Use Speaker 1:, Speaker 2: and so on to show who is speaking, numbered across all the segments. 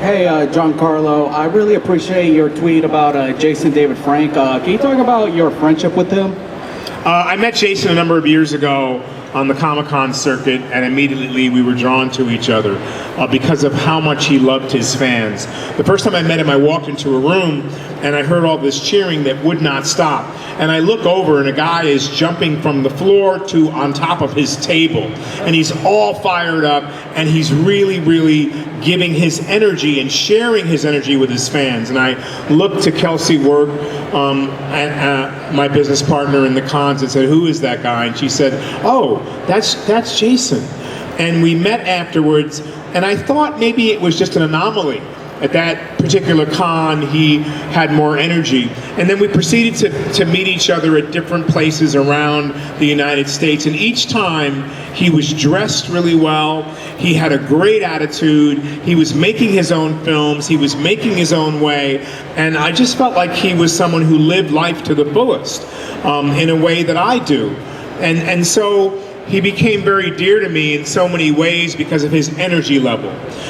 Speaker 1: Hey, Giancarlo, I really appreciate your tweet about Jason David Frank. Can you talk about your friendship with him?
Speaker 2: I met Jason a number of years ago on the Comic-Con circuit, and immediately we were drawn to each other because of how much he loved his fans. The first time I met him, I walked into a room and I heard all this cheering that would not stop. And I look over and a guy is jumping from the floor to on top of his table. And he's all fired up and he's really, really giving his energy and sharing his energy with his fans. And I looked to Kelsey Work, my business partner in the cons, and said, "Who is that guy?" And she said, "Oh, that's Jason." And we met afterwards, and I thought maybe it was just an anomaly. At that particular con, he had more energy. And then we proceeded to meet each other at different places around the United States. And each time, he was dressed really well. He had a great attitude. He was making his own films. He was making his own way. And I just felt like he was someone who lived life to the fullest in a way that I do. And so he became very dear to me in so many ways because of his energy level.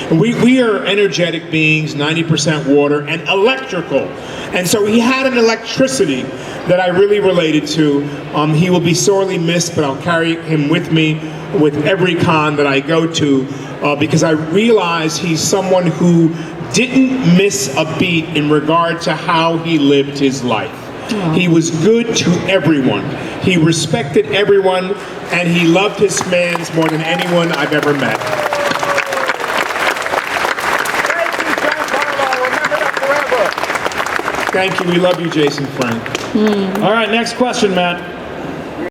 Speaker 2: And we are energetic beings, 90% water, and electrical. And so he had an electricity that I really related to. He will be sorely missed, but I'll carry him with me with every con that I go to because I realize he's someone who didn't miss a beat in regard to how he lived his life. He was good to everyone. He respected everyone, and he loved his fans more than anyone I've ever met.
Speaker 3: Thank you, Giancarlo. Remember that forever.
Speaker 2: Thank you. We love you, Jason Frank.
Speaker 4: All right, next question, Matt.